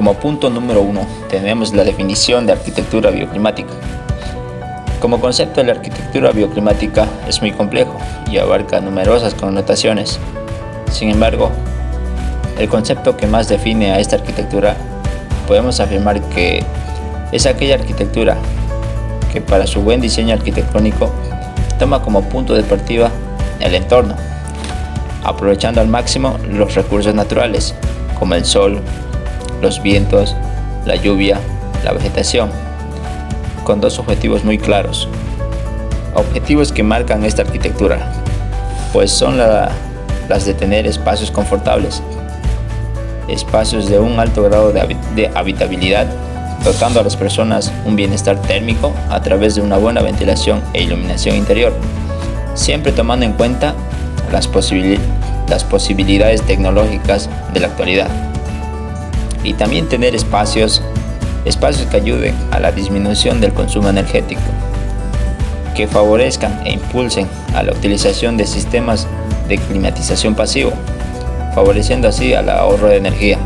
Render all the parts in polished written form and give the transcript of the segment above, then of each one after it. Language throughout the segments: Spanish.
Como punto número 1 tenemos la definición de arquitectura bioclimática. Como concepto, la arquitectura bioclimática es muy complejo y abarca numerosas connotaciones. Sin embargo, el concepto que más define a esta arquitectura podemos afirmar que es aquella arquitectura que para su buen diseño arquitectónico toma como punto de partida el entorno, aprovechando al máximo los recursos naturales como el sol, los vientos, la lluvia, la vegetación, con dos objetivos muy claros. Objetivos que marcan esta arquitectura, pues son las de tener espacios confortables, espacios de un alto grado de habitabilidad, dotando a las personas un bienestar térmico a través de una buena ventilación e iluminación interior, siempre tomando en cuenta las posibilidades tecnológicas de la actualidad. Y también tener espacios que ayuden a la disminución del consumo energético, que favorezcan e impulsen a la utilización de sistemas de climatización pasivo, favoreciendo así al ahorro de energía.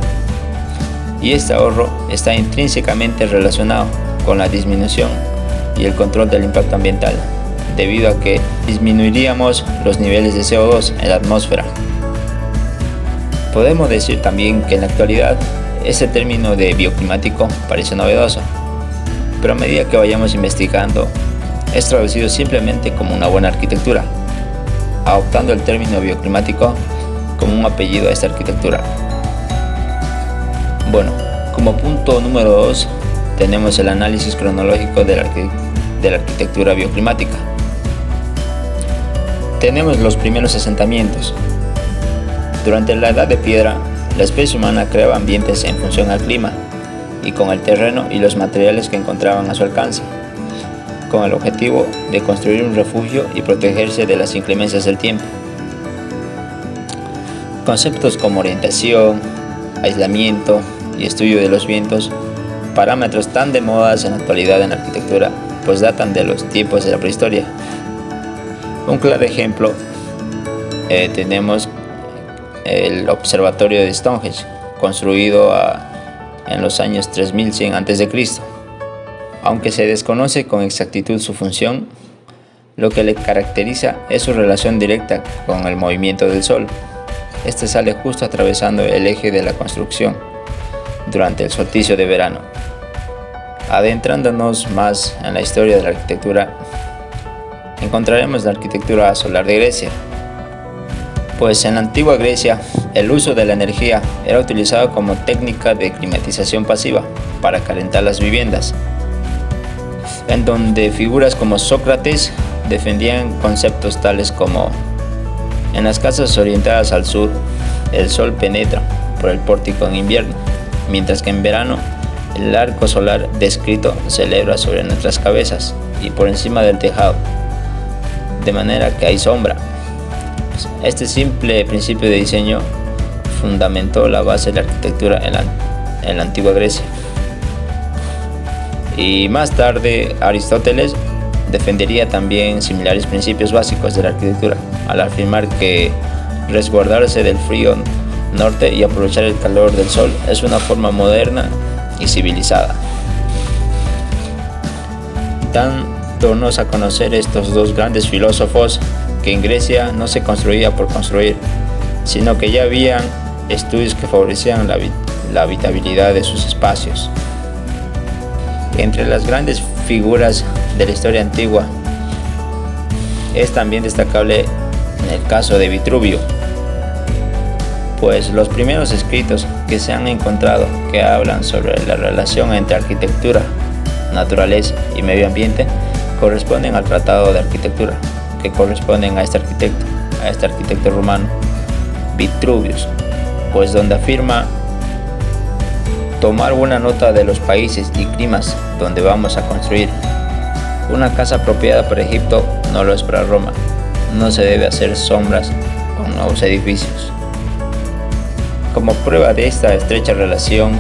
Y este ahorro está intrínsecamente relacionado con la disminución y el control del impacto ambiental, debido a que disminuiríamos los niveles de CO2 en la atmósfera. Podemos decir también que en la actualidad este término de bioclimático parece novedoso, pero a medida que vayamos investigando es traducido simplemente como una buena arquitectura, adoptando el término bioclimático como un apellido a esta arquitectura. Bueno, como punto número 2 tenemos el análisis cronológico de la arquitectura bioclimática. Tenemos los primeros asentamientos. Durante la Edad de Piedra, la especie humana creaba ambientes en función al clima y con el terreno y los materiales que encontraban a su alcance, con el objetivo de construir un refugio y protegerse de las inclemencias del tiempo. Conceptos como orientación, aislamiento y estudio de los vientos, parámetros tan de moda en la actualidad en la arquitectura, pues datan de los tiempos de la prehistoria. Un claro ejemplo tenemos el observatorio de Stonehenge, construido en los años 3100 a.C. Aunque se desconoce con exactitud su función, lo que le caracteriza es su relación directa con el movimiento del Sol. Este sale justo atravesando el eje de la construcción durante el solsticio de verano. Adentrándonos más en la historia de la arquitectura, encontraremos la arquitectura solar de Grecia. Pues en la antigua Grecia, el uso de la energía era utilizado como técnica de climatización pasiva para calentar las viviendas, en donde figuras como Sócrates defendían conceptos tales como: en las casas orientadas al sur, el sol penetra por el pórtico en invierno, mientras que en verano el arco solar descrito celebra sobre nuestras cabezas y por encima del tejado, de manera que hay sombra. Este simple principio de diseño fundamentó la base de la arquitectura en la antigua Grecia. Y más tarde Aristóteles defendería también similares principios básicos de la arquitectura, al afirmar que resguardarse del frío norte y aprovechar el calor del sol es una forma moderna y civilizada. Dándonos a conocer estos dos grandes filósofos que en Grecia no se construía por construir, sino que ya habían estudios que favorecían la habitabilidad de sus espacios. Entre las grandes figuras de la historia antigua es también destacable el caso de Vitruvio, pues los primeros escritos que se han encontrado que hablan sobre la relación entre arquitectura, naturaleza y medio ambiente corresponden al Tratado de Arquitectura, que corresponden a este arquitecto romano, Vitruvius, pues donde afirma tomar buena nota de los países y climas donde vamos a construir. Una casa apropiada para Egipto no lo es para Roma. No se debe hacer sombras con nuevos edificios. Como prueba de esta estrecha relación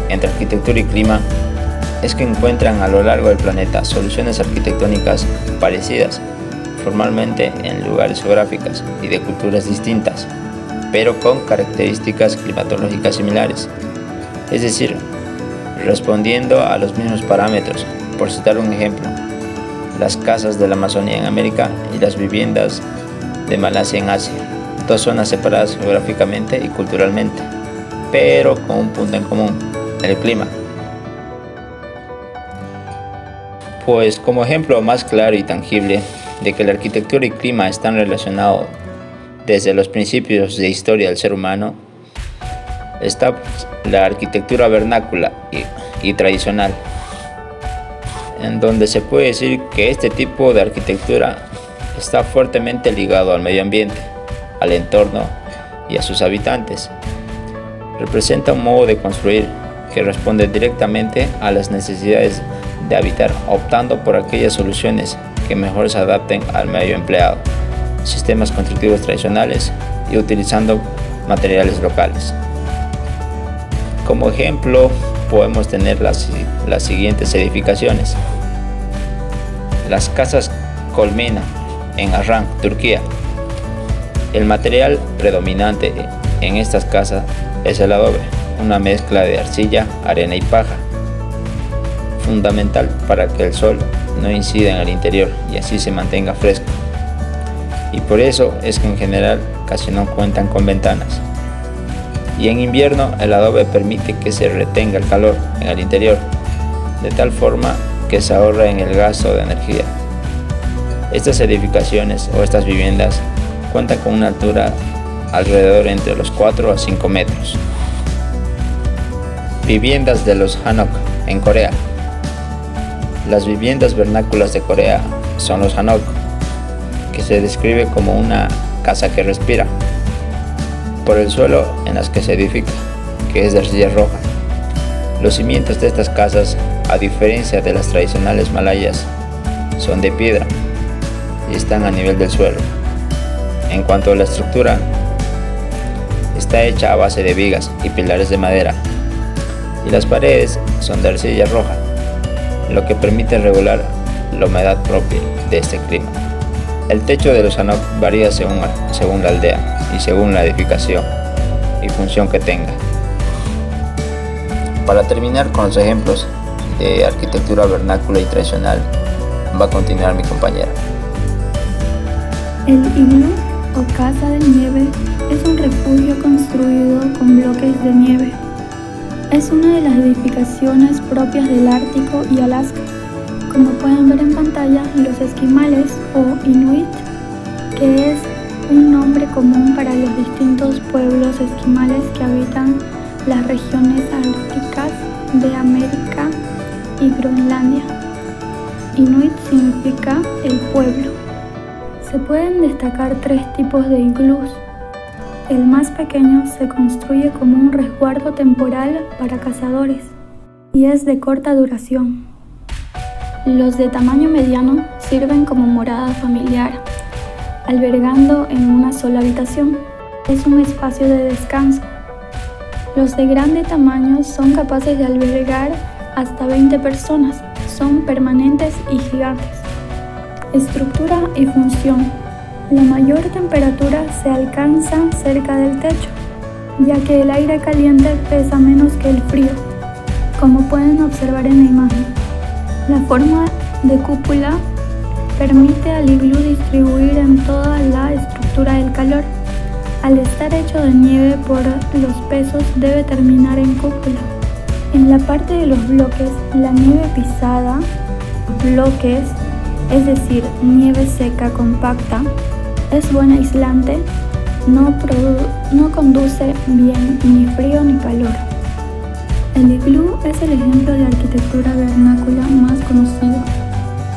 entre arquitectura y clima, es que encuentran a lo largo del planeta soluciones arquitectónicas parecidas, formalmente en lugares geográficos y de culturas distintas, pero con características climatológicas similares. Es decir, respondiendo a los mismos parámetros. Por citar un ejemplo, las casas de la Amazonía en América y las viviendas de Malasia en Asia, dos zonas separadas geográficamente y culturalmente, pero con un punto en común: el clima. Pues como ejemplo más claro y tangible de que la arquitectura y clima están relacionados desde los principios de historia del ser humano, está la arquitectura vernácula y tradicional, en donde se puede decir que este tipo de arquitectura está fuertemente ligado al medio ambiente, al entorno y a sus habitantes. Representa un modo de construir que responde directamente a las necesidades de habitar, optando por aquellas soluciones que mejor se adapten al medio empleado, sistemas constructivos tradicionales y utilizando materiales locales. Como ejemplo, podemos tener las siguientes edificaciones: las casas Colmena en Arran, Turquía. El material predominante en estas casas es el adobe, una mezcla de arcilla, arena y paja, fundamental para que el sol no incida en el interior y así se mantenga fresco. Y por eso es que en general casi no cuentan con ventanas. Y en invierno el adobe permite que se retenga el calor en el interior, de tal forma que se ahorra en el gasto de energía. Estas edificaciones o estas viviendas cuentan con una altura alrededor entre los 4 a 5 metros. Viviendas de los Hanok en Corea. Las viviendas vernáculas de Corea son los Hanok, que se describe como una casa que respira, por el suelo en las que se edifica, que es de arcilla roja. Los cimientos de estas casas, a diferencia de las tradicionales malayas, son de piedra y están a nivel del suelo. En cuanto a la estructura, está hecha a base de vigas y pilares de madera, y las paredes son de arcilla roja, lo que permite regular la humedad propia de este clima. El techo de los Hanok varía según la aldea y según la edificación y función que tenga. Para terminar con los ejemplos de arquitectura vernácula y tradicional, va a continuar mi compañera. El iglú o casa de nieve es un refugio construido con bloques de nieve. Es una de las edificaciones propias del Ártico y Alaska. Como pueden ver en pantalla, los esquimales o inuit, que es un nombre común para los distintos pueblos esquimales que habitan las regiones árticas de América y Groenlandia. Inuit significa el pueblo. Se pueden destacar 3 tipos de iglús. El más pequeño se construye como un resguardo temporal para cazadores y es de corta duración. Los de tamaño mediano sirven como morada familiar, albergando en una sola habitación. Es un espacio de descanso. Los de grande tamaño son capaces de albergar hasta 20 personas. Son permanentes y gigantes. Estructura y función. La mayor temperatura se alcanza cerca del techo, ya que el aire caliente pesa menos que el frío, como pueden observar en la imagen. La forma de cúpula permite al iglú distribuir en toda la estructura del calor. Al estar hecho de nieve por los pesos, debe terminar en cúpula. En la parte de los bloques, la nieve pisada, bloques, es decir, nieve seca compacta, es buen aislante, no conduce bien ni frío ni calor. El iglú es el ejemplo de arquitectura vernácula más conocido.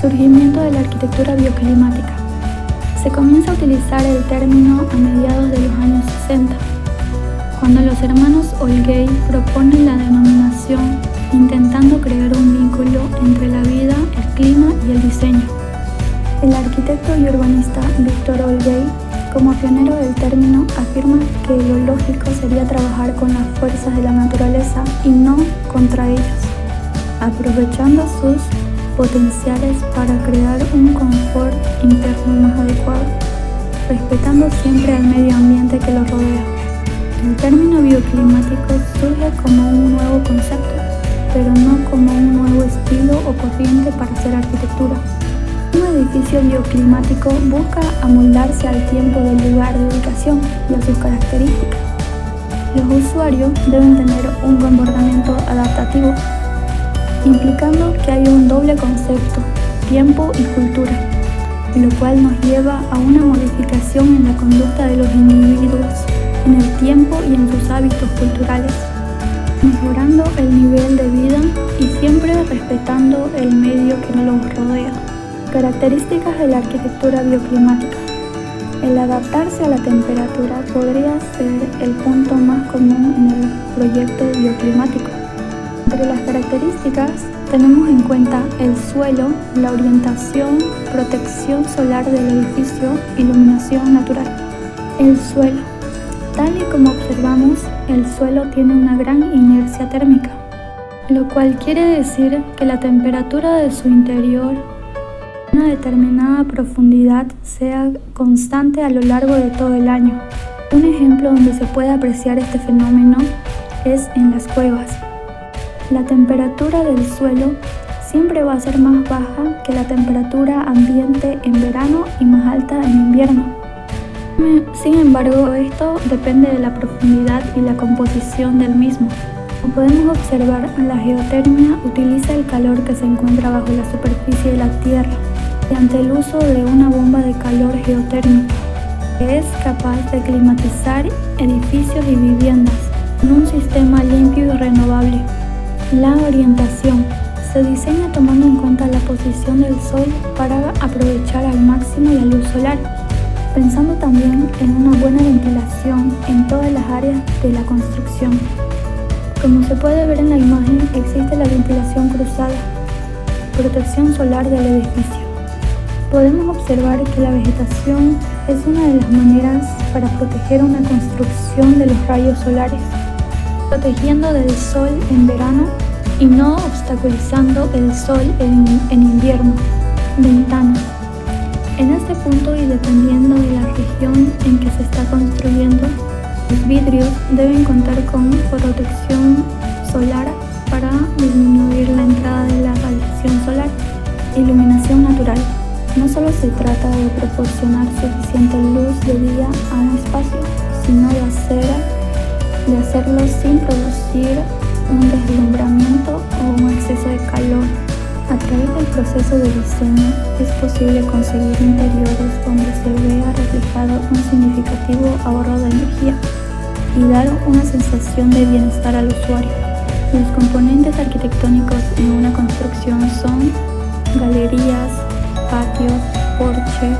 Surgimiento de la arquitectura bioclimática. Se comienza a utilizar el término a mediados de los años 60, cuando los hermanos Olgay proponen la denominación, intentando crear un vínculo entre la vida, el clima y el diseño. El arquitecto y urbanista Victor Olgay, como pionero del término, afirma que lo lógico sería trabajar con las fuerzas de la naturaleza y no contra ellas, aprovechando sus potenciales para crear un confort interno más adecuado, respetando siempre al medio ambiente que lo rodea. El término bioclimático surge como un nuevo concepto pero no como un nuevo estilo o corriente para hacer arquitectura. Un edificio bioclimático busca amoldarse al tiempo del lugar de ubicación y a sus características. Los usuarios deben tener un comportamiento adaptativo, implicando que hay un doble concepto, tiempo y cultura, lo cual nos lleva a una modificación en la conducta de los individuos, en el tiempo y en sus hábitos culturales, mejorando el nivel de vida y siempre respetando el medio que nos rodea. Características de la arquitectura bioclimática. El adaptarse a la temperatura podría ser el punto más común en el proyecto bioclimático. Entre las características tenemos en cuenta el suelo, la orientación, protección solar del edificio, iluminación natural. El suelo. Tal y como observamos, el suelo tiene una gran inercia térmica, lo cual quiere decir que la temperatura de su interior a una determinada profundidad sea constante a lo largo de todo el año. Un ejemplo donde se puede apreciar este fenómeno es en las cuevas. La temperatura del suelo siempre va a ser más baja que la temperatura ambiente en verano y más alta en invierno. Sin embargo, esto depende de la profundidad y la composición del mismo. Como podemos observar, la geotermia utiliza el calor que se encuentra bajo la superficie de la Tierra mediante el uso de una bomba de calor geotérmica que es capaz de climatizar edificios y viviendas en un sistema limpio y renovable. La orientación se diseña tomando en cuenta la posición del sol para aprovechar al máximo la luz solar, pensando también en una buena ventilación en todas las áreas de la construcción. Como se puede ver en la imagen, existe la ventilación cruzada, protección solar del edificio. Podemos observar que la vegetación es una de las maneras para proteger una construcción de los rayos solares, protegiendo del sol en verano y no obstaculizando el sol en invierno. Ventanas. En este punto y dependiendo de la región en que se está construyendo, los vidrios deben contar con protección solar para disminuir la entrada de la radiación solar. Iluminación natural. No solo se trata de proporcionar suficiente luz de día a un espacio, sino de hacerlo sin producir un deslumbramiento o un exceso de calor. A través del proceso de diseño es posible conseguir interiores donde se vea reflejado un significativo ahorro de energía y dar una sensación de bienestar al usuario. Los componentes arquitectónicos en una construcción son galerías, patios, porche,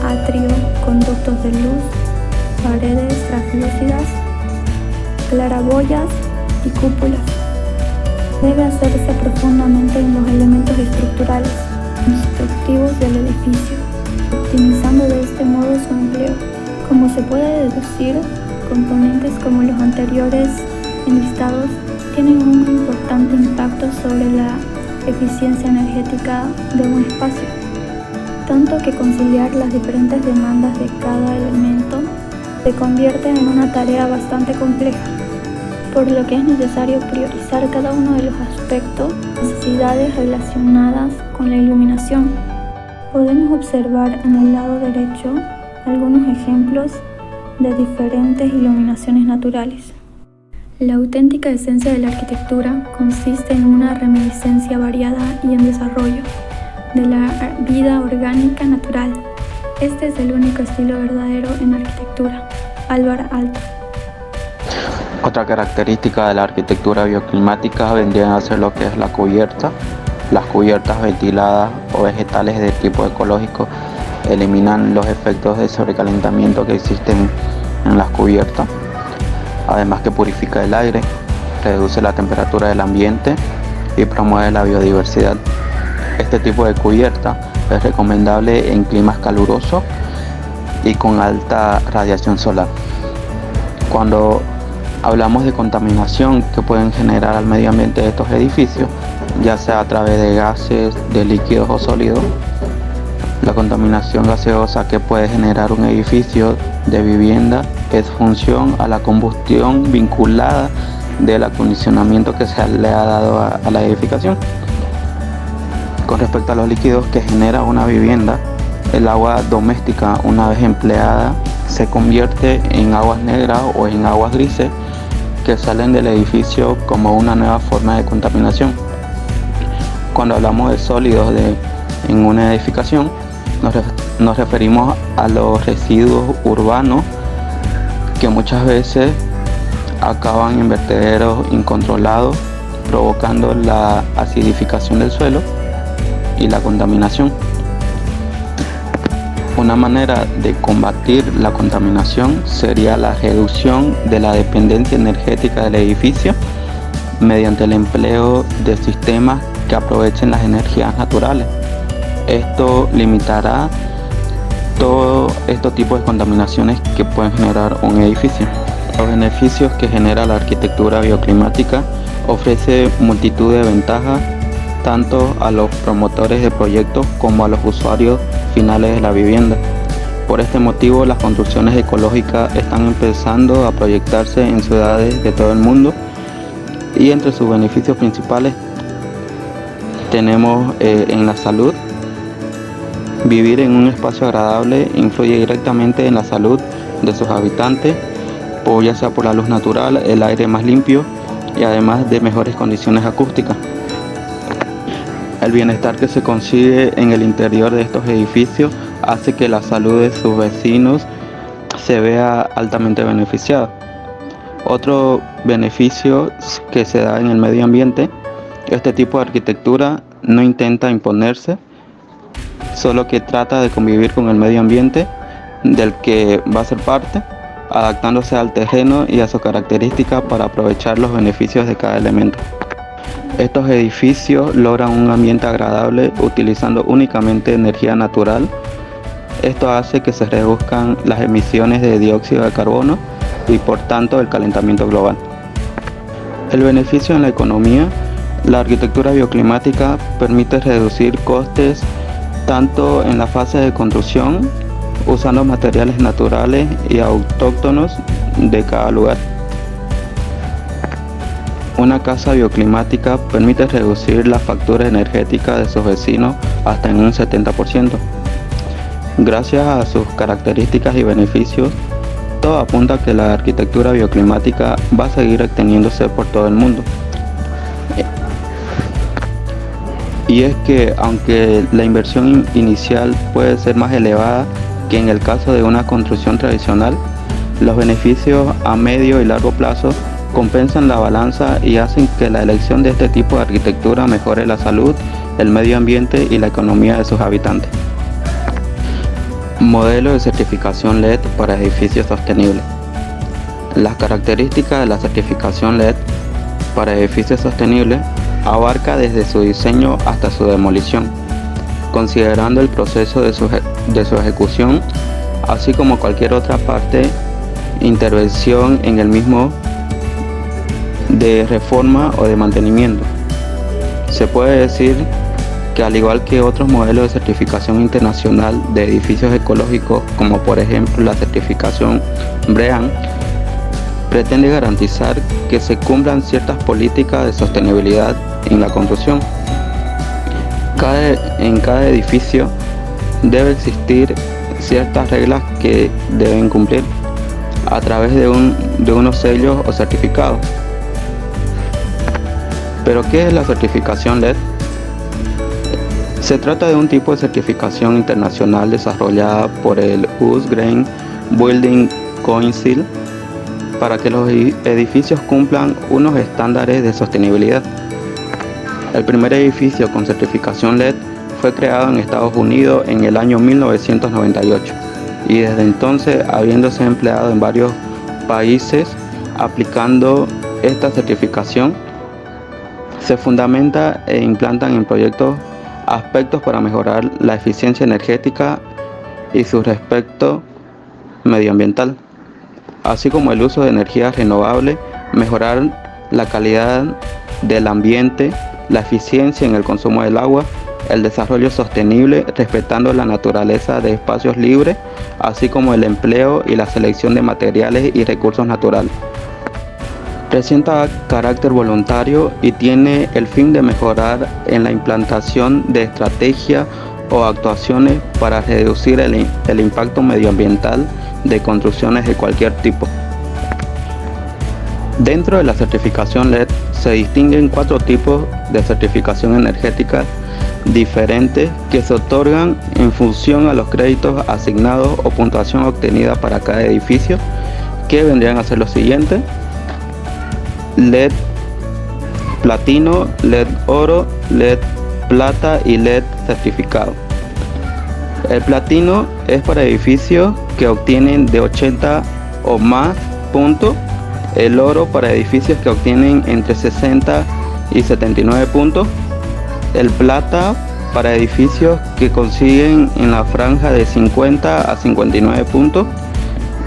atrio, conductos de luz, paredes translúcidas, claraboyas y cúpulas. Debe hacerse profundamente en los elementos estructurales, constructivos del edificio, optimizando de este modo su empleo. Como se puede deducir, componentes como los anteriores enlistados tienen un importante impacto sobre la eficiencia energética de un espacio, tanto que conciliar las diferentes demandas de cada elemento se convierte en una tarea bastante compleja, por lo que es necesario priorizar cada uno de los aspectos, necesidades relacionadas con la iluminación. Podemos observar en el lado derecho algunos ejemplos de diferentes iluminaciones naturales. La auténtica esencia de la arquitectura consiste en una reminiscencia variada y en desarrollo de la vida orgánica natural. Este es el único estilo verdadero en arquitectura. Álvar Aalto. Otra característica de la arquitectura bioclimática vendría a ser lo que es la cubierta. Las cubiertas ventiladas o vegetales de tipo ecológico eliminan los efectos de sobrecalentamiento que existen en las cubiertas, además que purifica el aire, reduce la temperatura del ambiente y promueve la biodiversidad. Este tipo de cubierta es recomendable en climas calurosos y con alta radiación solar. Cuando hablamos de contaminación que pueden generar al medio ambiente de estos edificios, ya sea a través de gases, de líquidos o sólidos, la contaminación gaseosa que puede generar un edificio de vivienda es función a la combustión vinculada del acondicionamiento que se le ha dado a la edificación. Con respecto a los líquidos que genera una vivienda, el agua doméstica, una vez empleada, se convierte en aguas negras o en aguas grises que salen del edificio como una nueva forma de contaminación. Cuando hablamos de sólidos en una edificación, nos referimos a los residuos urbanos que muchas veces acaban en vertederos incontrolados, provocando la acidificación del suelo y la contaminación. Una manera de combatir la contaminación sería la reducción de la dependencia energética del edificio mediante el empleo de sistemas que aprovechen las energías naturales. Esto limitará todos estos tipos de contaminaciones que pueden generar un edificio. Los beneficios que genera la arquitectura bioclimática ofrece multitud de ventajas tanto a los promotores de proyectos como a los usuarios finales de la vivienda. Por este motivo, las construcciones ecológicas están empezando a proyectarse en ciudades de todo el mundo, y entre sus beneficios principales tenemos en la salud. Vivir en un espacio agradable influye directamente en la salud de sus habitantes, ya sea por la luz natural, el aire más limpio y además de mejores condiciones acústicas. El bienestar que se consigue en el interior de estos edificios hace que la salud de sus vecinos se vea altamente beneficiada. Otro beneficio que se da en el medio ambiente: este tipo de arquitectura no intenta imponerse, solo que trata de convivir con el medio ambiente del que va a ser parte, adaptándose al terreno y a sus características para aprovechar los beneficios de cada elemento. Estos edificios logran un ambiente agradable utilizando únicamente energía natural. Esto hace que se reduzcan las emisiones de dióxido de carbono y por tanto el calentamiento global. El beneficio en la economía: la arquitectura bioclimática permite reducir costes tanto en la fase de construcción, usando materiales naturales y autóctonos de cada lugar. Una casa bioclimática permite reducir la factura energética de sus vecinos hasta en un 70%. Gracias a sus características y beneficios, todo apunta a que la arquitectura bioclimática va a seguir extendiéndose por todo el mundo. Y es que, aunque la inversión inicial puede ser más elevada que en el caso de una construcción tradicional, los beneficios a medio y largo plazo compensan la balanza y hacen que la elección de este tipo de arquitectura mejore la salud, el medio ambiente y la economía de sus habitantes. Modelo de certificación LED para edificios sostenibles. Las características de la certificación LED para edificios sostenibles abarca desde su diseño hasta su demolición, considerando el proceso de su ejecución, así como cualquier otra intervención en el mismo, de reforma o de mantenimiento. Se puede decir que, al igual que otros modelos de certificación internacional de edificios ecológicos, como por ejemplo la certificación BREEAM, pretende garantizar que se cumplan ciertas políticas de sostenibilidad en la construcción. En cada edificio debe existir ciertas reglas que deben cumplir a través de unos sellos o certificados. ¿Pero qué es la certificación LED? Se trata de un tipo de certificación internacional desarrollada por el US Green Building Council para que los edificios cumplan unos estándares de sostenibilidad. El primer edificio con certificación LED fue creado en Estados Unidos en el año 1998 y desde entonces habiéndose empleado en varios países aplicando esta certificación. Se fundamenta e implantan en proyectos aspectos para mejorar la eficiencia energética y su respecto medioambiental, así como el uso de energías renovables, mejorar la calidad del ambiente, la eficiencia en el consumo del agua, el desarrollo sostenible respetando la naturaleza de espacios libres, así como el empleo y la selección de materiales y recursos naturales. Presenta carácter voluntario y tiene el fin de mejorar en la implantación de estrategias o actuaciones para reducir el impacto medioambiental de construcciones de cualquier tipo. Dentro de la certificación LED se distinguen 4 tipos de certificación energética diferentes que se otorgan en función a los créditos asignados o puntuación obtenida para cada edificio, que vendrían a ser los siguientes: LED platino, LED oro, LED plata y LED certificado. El platino es para edificios que obtienen de 80 o más puntos, el oro para edificios que obtienen entre 60 y 79 puntos, el plata para edificios que consiguen en la franja de 50 a 59 puntos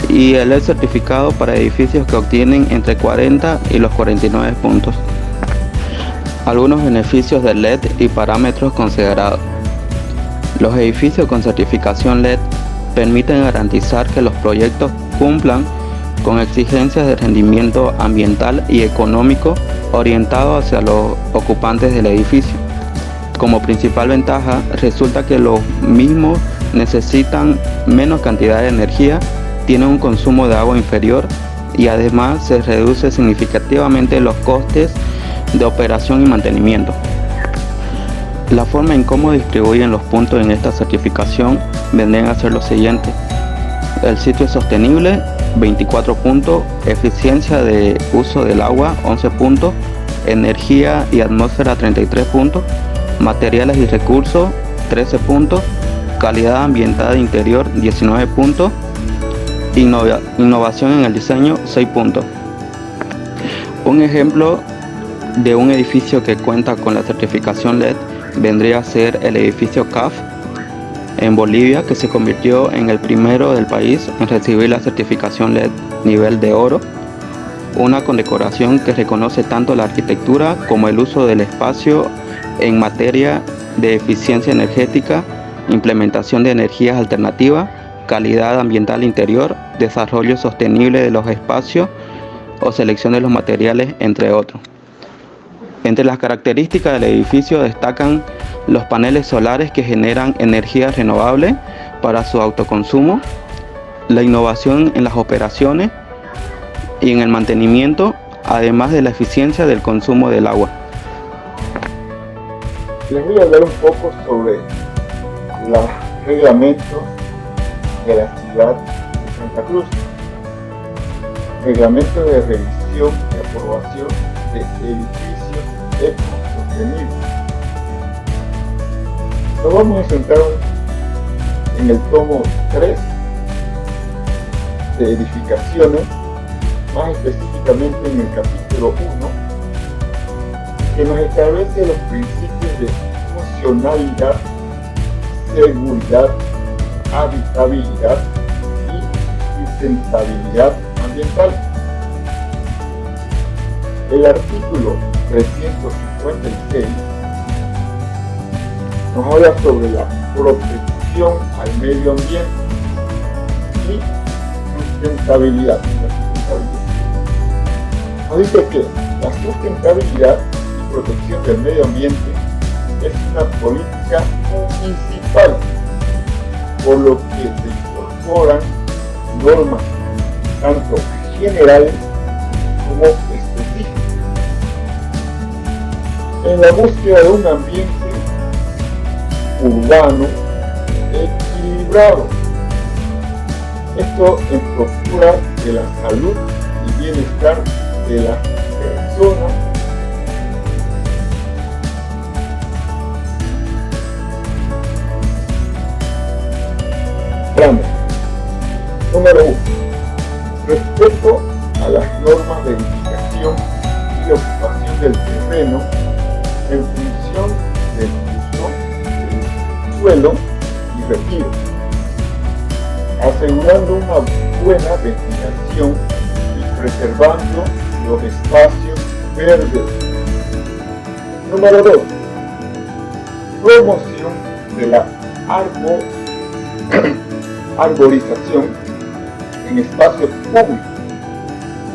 y el LED certificado para edificios que obtienen entre 40 y los 49 puntos. Algunos beneficios del LED y parámetros considerados. Los edificios con certificación LED permiten garantizar que los proyectos cumplan con exigencias de rendimiento ambiental y económico orientados hacia los ocupantes del edificio. Como principal ventaja, resulta que los mismos necesitan menos cantidad de energía, tienen un consumo de agua inferior y además se reduce significativamente los costes de operación y mantenimiento. La forma en cómo distribuyen los puntos en esta certificación vendrían a ser los siguientes: el sitio sostenible, 24 puntos, eficiencia de uso del agua, 11 puntos, energía y atmósfera, 33 puntos, materiales y recursos, 13 puntos, calidad ambiental interior, 19 puntos, innovación en el diseño, 6 puntos. Un ejemplo de un edificio que cuenta con la certificación LED vendría a ser el edificio CAF en Bolivia, que se convirtió en el primero del país en recibir la certificación LED nivel de oro, una condecoración que reconoce tanto la arquitectura como el uso del espacio en materia de eficiencia energética, implementación de energías alternativas, calidad ambiental interior, desarrollo sostenible de los espacios o selección de los materiales, entre otros. Entre las características del edificio destacan los paneles solares que generan energía renovable para su autoconsumo, la innovación en las operaciones y en el mantenimiento, además de la eficiencia del consumo del agua. Les voy a hablar un poco sobre los reglamentos de la ciudad de Santa Cruz. Reglamento de revisión y aprobación de edificios ecosostenibles. Nos vamos a centrar en el tomo 3 de edificaciones, más específicamente en el capítulo 1, que nos establece los principios de funcionalidad, seguridad, habitabilidad y sustentabilidad ambiental. El artículo 356 nos habla sobre la protección al medio ambiente y sustentabilidad. Nos dice que la sustentabilidad y protección del medio ambiente es una política municipal, por lo que se incorporan normas tanto generales como específicas en la búsqueda de un ambiente urbano equilibrado. Esto en procura de la salud y bienestar de las personas grandes. Número 1. Respeto a las normas de edificación y ocupación del terreno en función del uso del suelo y retiro, asegurando una buena ventilación y preservando los espacios verdes. Número 2. Promoción de la arborización en espacios públicos,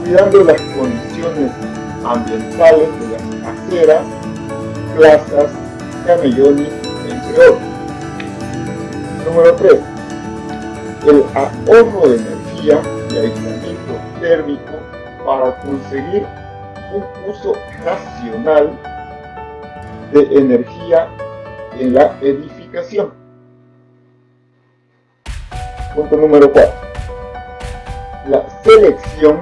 cuidando las condiciones ambientales de las aceras, plazas, camellones, entre otros. Número 3. El ahorro de energía y aislamiento térmico para conseguir un uso racional de energía en la edificación. Punto número 4. La selección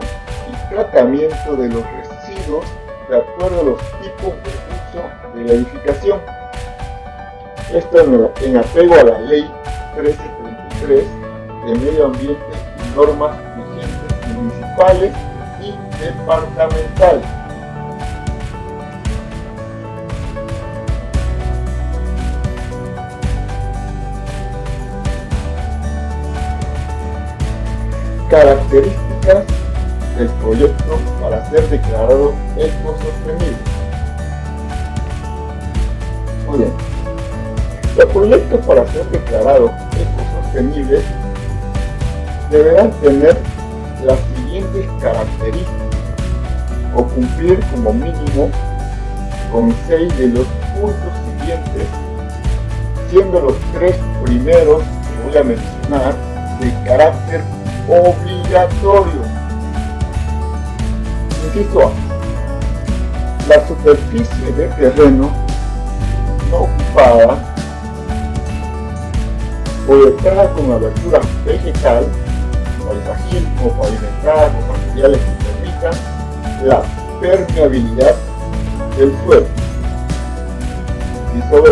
y tratamiento de los residuos de acuerdo a los tipos de uso de la edificación. Esto en apego a la Ley 1333 de Medio Ambiente y normas vigentes municipales y departamentales. Características del proyecto para ser declarado ecosostenible. Muy bien. Los proyectos para ser declarados ecosostenibles deberán tener las siguientes características o cumplir como mínimo con 6 de los puntos siguientes, siendo los 3 primeros que voy a mencionar de carácter obligatorio. Inciso A. La superficie de terreno no ocupada, proyectada con abertura vegetal, paisajismo, pavimentada con materiales que permitan la permeabilidad del suelo. Inciso B.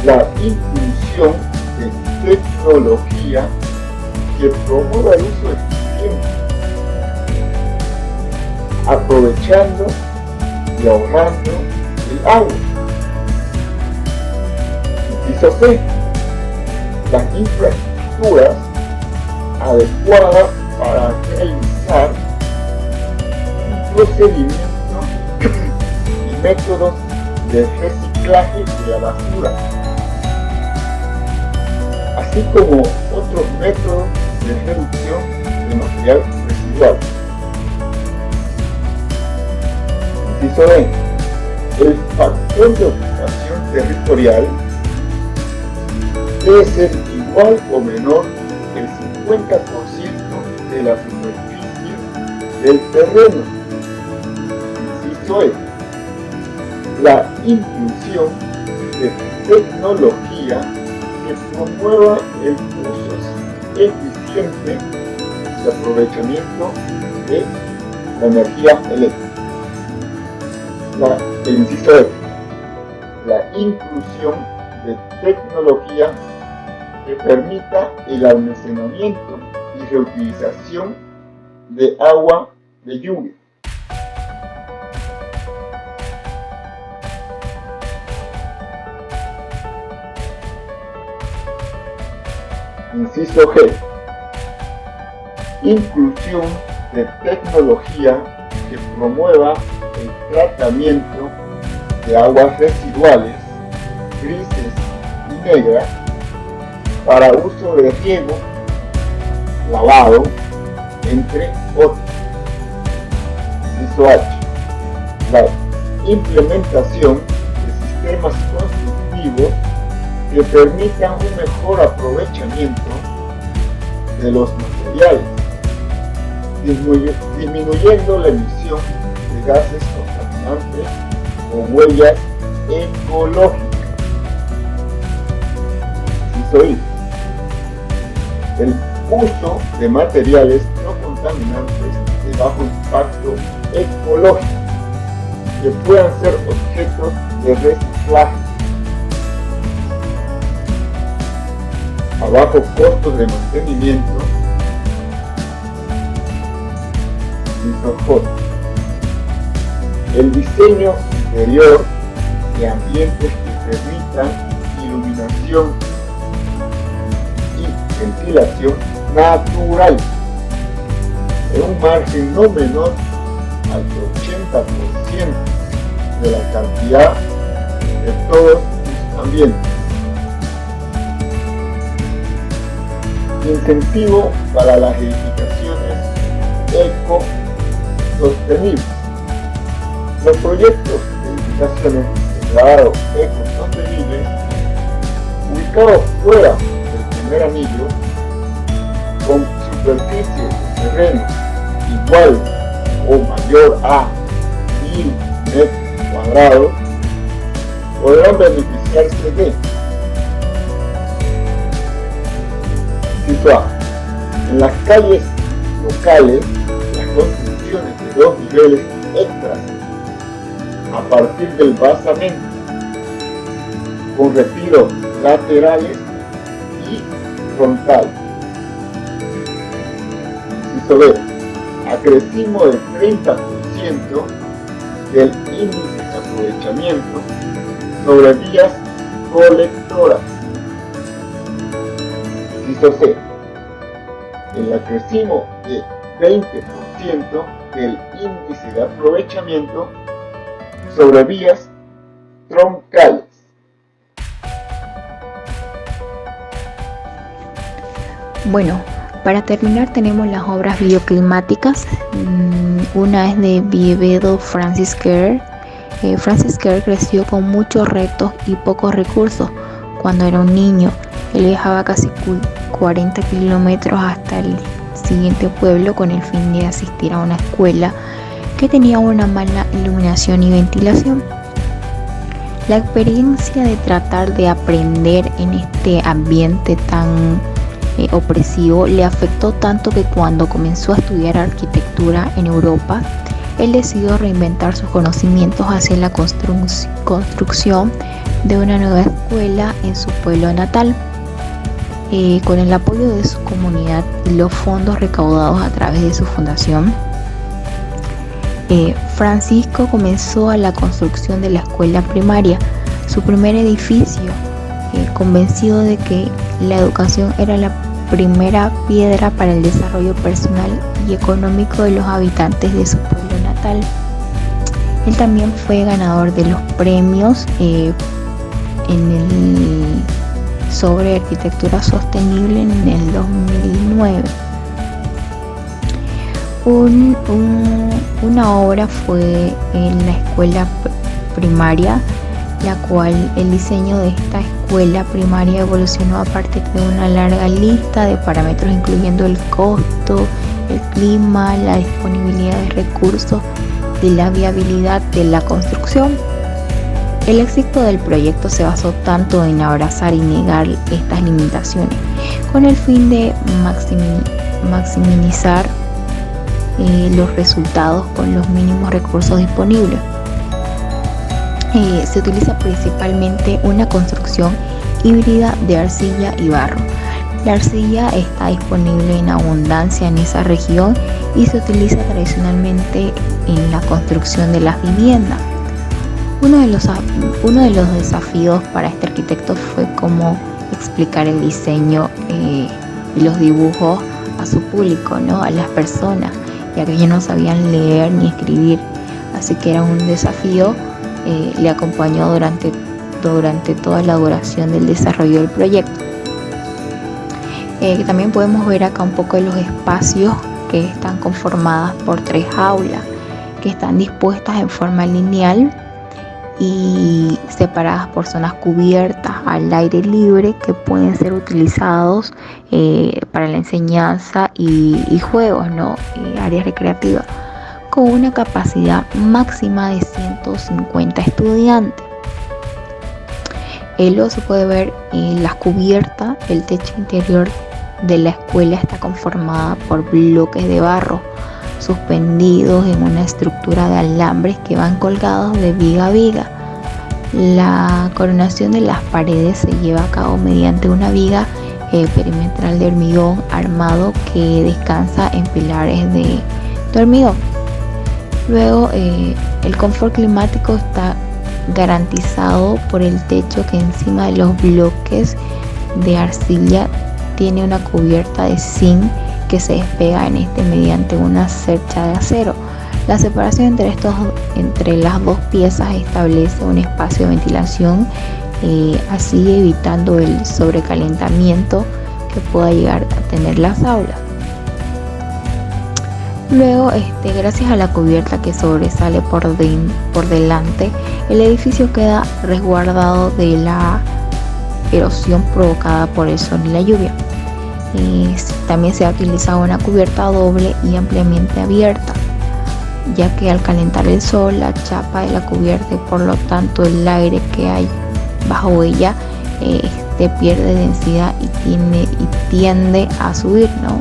La inclusión de tecnología que promueva el uso eficiente, aprovechando y ahorrando el agua. Inciso C. Las infraestructuras adecuadas para realizar un procedimiento y métodos de reciclaje de la basura, así como otros métodos de reducción de material residual. Inciso D. El factor de ocupación territorial debe ser igual o menor el 50% de la superficie del terreno. Inciso E. La inclusión de tecnología que promueva el uso eficiente y aprovechamiento de la energía eléctrica. El inciso E. La inclusión de tecnología que permita el almacenamiento y reutilización de agua de lluvia. Inciso G. Inclusión de tecnología que promueva el tratamiento de aguas residuales, grises y negras para uso de riego, lavado, entre otros. Inciso H. La implementación de sistemas constructivos que permitan un mejor aprovechamiento de los materiales, disminuyendo la emisión de gases contaminantes o huellas ecológicas. Inciso I. El uso de materiales no contaminantes de bajo impacto ecológico que puedan ser objetos de reciclaje a bajo costo de mantenimiento. Inciso J. El diseño interior de ambientes que permitan iluminación y ventilación natural en un margen no menor al 80% de la cantidad de todos los ambientes. Incentivo para las edificaciones sostenibles. Los proyectos de edificaciones de grado ecosostenible ubicados fuera del primer anillo, con superficie de terreno igual o mayor a 1000 metros cuadrados, podrán beneficiarse de situar en las calles locales las construcciones de 2 niveles extras a partir del basamento, con retiros laterales y frontales. Isoler, acrecimiento del 30% del índice de aprovechamiento sobre vías colectoras. C, el acrecimiento de 20% del índice de aprovechamiento sobre vías troncales. Bueno, para terminar tenemos las obras bioclimáticas. Una es de Vievedo Francis Kerr. Francis Kerr creció con muchos retos y pocos recursos cuando era un niño. Él viajaba casi 40 kilómetros hasta el siguiente pueblo con el fin de asistir a una escuela que tenía una mala iluminación y ventilación. La experiencia de tratar de aprender en este ambiente tan opresivo le afectó tanto que cuando comenzó a estudiar arquitectura en Europa, él decidió reinventar sus conocimientos hacia la construcción de una nueva escuela en su pueblo natal. Con el apoyo de su comunidad y los fondos recaudados a través de su fundación, Francisco comenzó a la construcción de la escuela primaria, su primer edificio, convencido de que la educación era la primera piedra para el desarrollo personal y económico de los habitantes de su pueblo natal. Él también fue ganador de los premios sobre arquitectura sostenible en el 2009. Una obra fue en la escuela primaria, la cual el diseño de esta escuela primaria evolucionó a partir de una larga lista de parámetros incluyendo el costo, el clima, la disponibilidad de recursos y la viabilidad de la construcción. El éxito del proyecto se basó tanto en abrazar y negar estas limitaciones, con el fin de maximizar los resultados con los mínimos recursos disponibles. Se utiliza principalmente una construcción híbrida de arcilla y barro. La arcilla está disponible en abundancia en esa región y se utiliza tradicionalmente en la construcción de las viviendas. Uno de los desafíos para este arquitecto fue cómo explicar el diseño y los dibujos a su público, ¿no? A las personas, ya que ellos no sabían leer ni escribir, así que era un desafío. Le acompañó durante toda la duración del desarrollo del proyecto. También podemos ver acá un poco de los espacios que están conformadas por 3 aulas que están dispuestas en forma lineal y separadas por zonas cubiertas al aire libre que pueden ser utilizados para la enseñanza y juegos, ¿no? Áreas recreativas, con una capacidad máxima de 150 estudiantes. Luego se puede ver las cubiertas. El techo interior de la escuela está conformada por bloques de barro suspendidos en una estructura de alambres que van colgados de viga a viga. La coronación de las paredes se lleva a cabo mediante una viga perimetral de hormigón armado que descansa en pilares de hormigón. Luego, el confort climático está garantizado por el techo, que encima de los bloques de arcilla tiene una cubierta de zinc que se despega mediante una cercha de acero. La separación entre las dos piezas establece un espacio de ventilación, así evitando el sobrecalentamiento que pueda llegar a tener las aulas. Luego, gracias a la cubierta que sobresale por delante, el edificio queda resguardado de la erosión provocada por el sol y la lluvia. También se ha utilizado una cubierta doble y ampliamente abierta, ya que al calentar el sol, la chapa de la cubierta y por lo tanto el aire que hay bajo ella pierde densidad y tiende a subir, ¿no?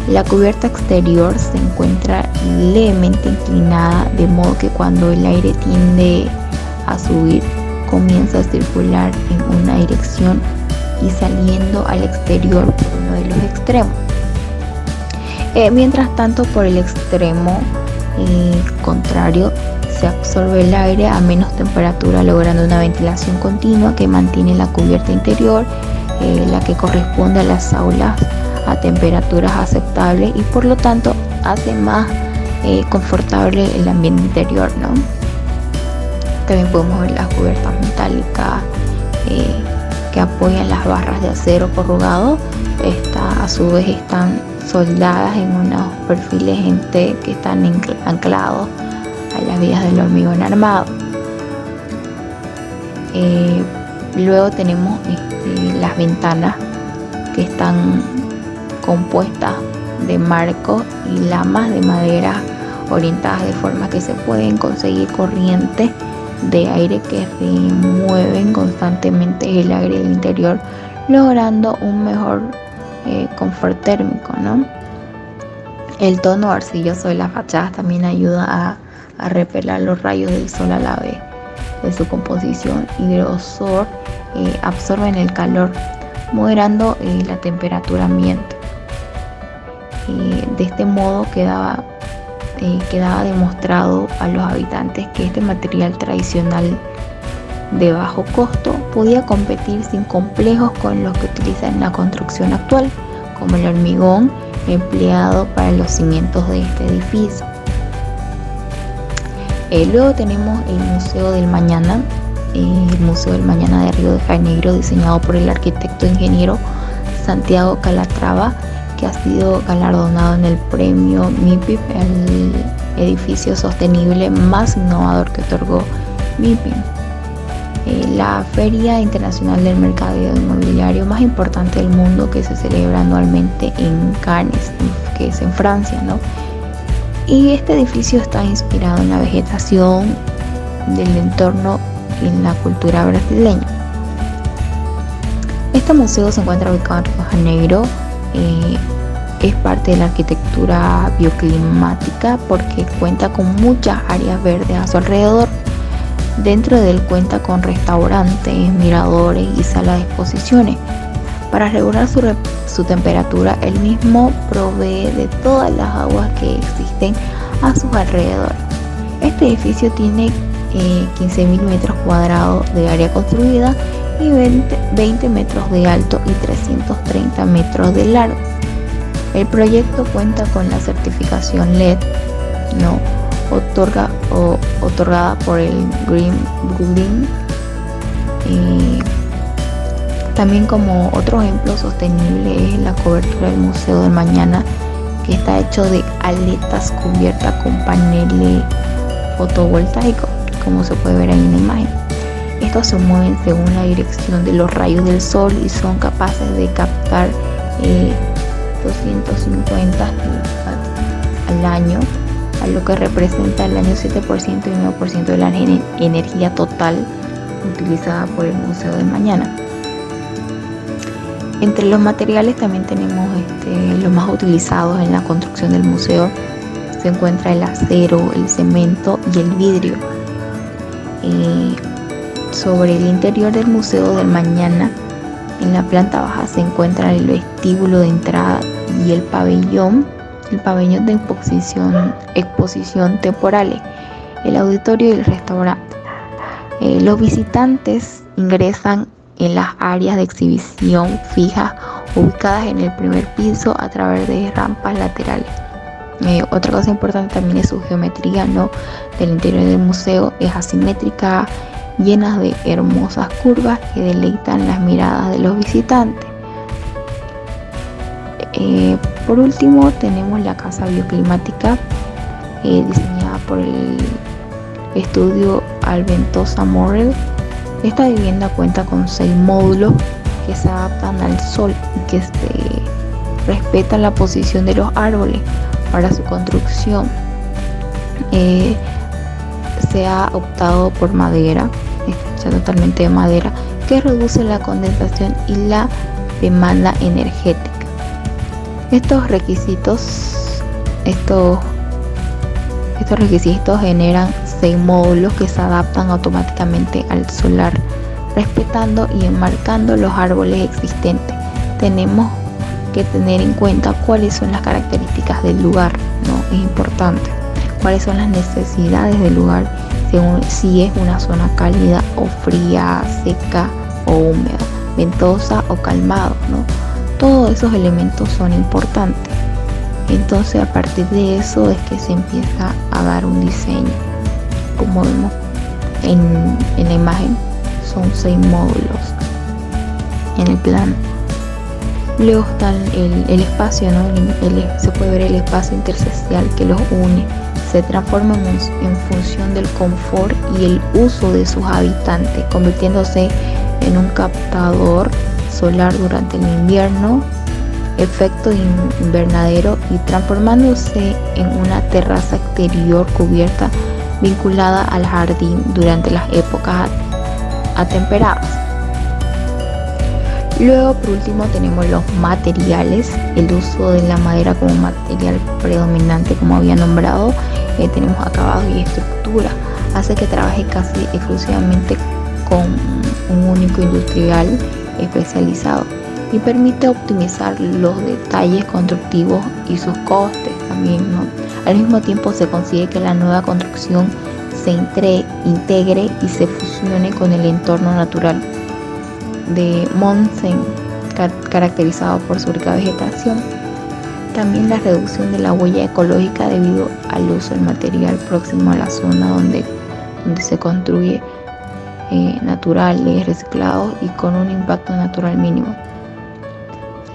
La cubierta exterior se encuentra levemente inclinada, de modo que cuando el aire tiende a subir, comienza a circular en una dirección y saliendo al exterior por uno de los extremos. Mientras tanto, por el extremo contrario, se absorbe el aire a menos temperatura, logrando una ventilación continua que mantiene la cubierta interior, la que corresponde a las aulas, a temperaturas aceptables y por lo tanto hace más confortable el ambiente interior, ¿no? También podemos ver las cubiertas metálicas que apoyan las barras de acero corrugado. A su vez están soldadas en unos perfiles en T que están anclados a las vías del hormigón armado. Luego tenemos las ventanas que están compuestas de marcos y lamas de madera orientadas de forma que se pueden conseguir corrientes de aire que remueven constantemente el aire del interior, logrando un mejor confort térmico, ¿no? El tono arcilloso de las fachadas también ayuda a repeler los rayos del sol a la vez de su composición y grosor absorben el calor, moderando la temperatura ambiente. De este modo quedaba demostrado a los habitantes que este material tradicional de bajo costo podía competir sin complejos con los que utilizan en la construcción actual, como el hormigón empleado para los cimientos de este edificio. Luego tenemos el Museo del Mañana, de Río de Janeiro, diseñado por el arquitecto e ingeniero Santiago Calatrava, que ha sido galardonado en el premio MIPIM, el edificio sostenible más innovador que otorgó MIPIM. La Feria Internacional del Mercadeo Inmobiliario más importante del mundo, que se celebra anualmente en Cannes, que es en Francia, ¿no? Y este edificio está inspirado en la vegetación del entorno y en la cultura brasileña. Este museo se encuentra ubicado en Río de Janeiro. Es parte de la arquitectura bioclimática porque cuenta con muchas áreas verdes a su alrededor. Dentro de él cuenta con restaurantes, miradores y salas de exposiciones. Para regular su temperatura, él mismo provee de todas las aguas que existen a sus alrededores. Este edificio tiene 15.000 metros cuadrados de área construida y 20 metros de alto y 330 metros de largo. El proyecto cuenta con la certificación LED, ¿no? Otorgada por el Green Building. También, como otro ejemplo sostenible, es la cobertura del Museo del Mañana, que está hecho de aletas cubiertas con paneles fotovoltaicos, como se puede ver ahí en la imagen. Estos se mueven según la dirección de los rayos del sol y son capaces de captar 250 al año, a lo que representa el año 7% y 9% de la energía total utilizada por el Museo del Mañana. Entre los materiales también tenemos los más utilizados en la construcción del museo. Se encuentra el acero, el cemento y el vidrio. Sobre el interior del Museo del Mañana, en la planta baja se encuentra el vestíbulo de entrada y el pabellón de exposición temporales, el auditorio y el restaurante. Los visitantes ingresan en las áreas de exhibición fijas ubicadas en el primer piso a través de rampas laterales. Otra cosa importante también es su geometría, ¿no? Del interior del museo es asimétrica, llenas de hermosas curvas que deleitan las miradas de los visitantes. Por último tenemos la casa bioclimática diseñada por el estudio Alventosa Morrell. Esta vivienda cuenta con 6 módulos que se adaptan al sol y que respetan la posición de los árboles. Para su construcción se ha optado por madera, hecha totalmente de madera, que reduce la condensación y la demanda energética. Estos requisitos generan 6 módulos que se adaptan automáticamente al solar, respetando y enmarcando los árboles existentes. Tenemos que tener en cuenta cuáles son las características del lugar, ¿no? Es importante. Cuáles son las necesidades del lugar, según si es una zona cálida o fría, seca o húmeda, ventosa o calmado, ¿no? Todos esos elementos son importantes. Entonces, a partir de eso es que se empieza a dar un diseño. Como vemos en la imagen, son 6 módulos en el plano. Luego está el espacio, ¿no? Se puede ver el espacio intersticial que los une. Se transforma en función del confort y el uso de sus habitantes, convirtiéndose en un captador solar durante el invierno, efecto invernadero, y transformándose en una terraza exterior cubierta vinculada al jardín durante las épocas atemperadas. Luego, por último, tenemos los materiales. El uso de la madera como material predominante, como había nombrado, tenemos acabado y estructura. Hace que trabaje casi exclusivamente con un único industrial especializado y permite optimizar los detalles constructivos y sus costes también, ¿no? Al mismo tiempo se consigue que la nueva construcción se integre y se fusione con el entorno natural de Monsen, caracterizado por su rica vegetación. También la reducción de la huella ecológica debido al uso del material próximo a la zona donde se construye, naturales, reciclados y con un impacto natural mínimo,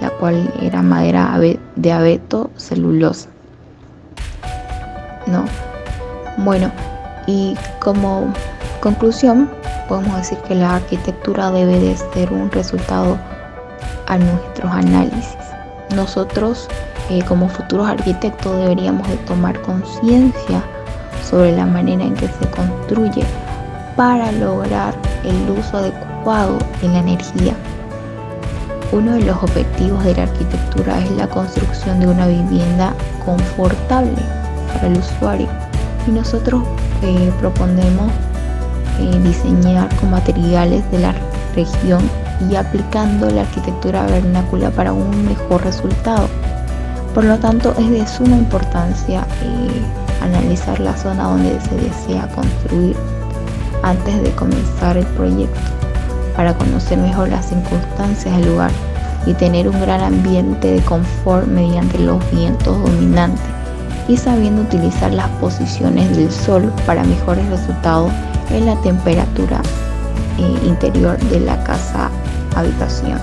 la cual era madera de abeto celulosa, ¿no? Bueno, y como conclusión podemos decir que la arquitectura debe de ser un resultado a nuestros análisis. Nosotros como futuros arquitectos deberíamos de tomar conciencia sobre la manera en que se construye para lograr el uso adecuado de la energía. Uno de los objetivos de la arquitectura es la construcción de una vivienda confortable para el usuario, y nosotros proponemos diseñar con materiales de la región y aplicando la arquitectura vernácula para un mejor resultado. Por lo tanto, es de suma importancia analizar la zona donde se desea construir antes de comenzar el proyecto, para conocer mejor las circunstancias del lugar y tener un gran ambiente de confort mediante los vientos dominantes y sabiendo utilizar las posiciones del sol para mejores resultados en la temperatura interior de la casa habitación.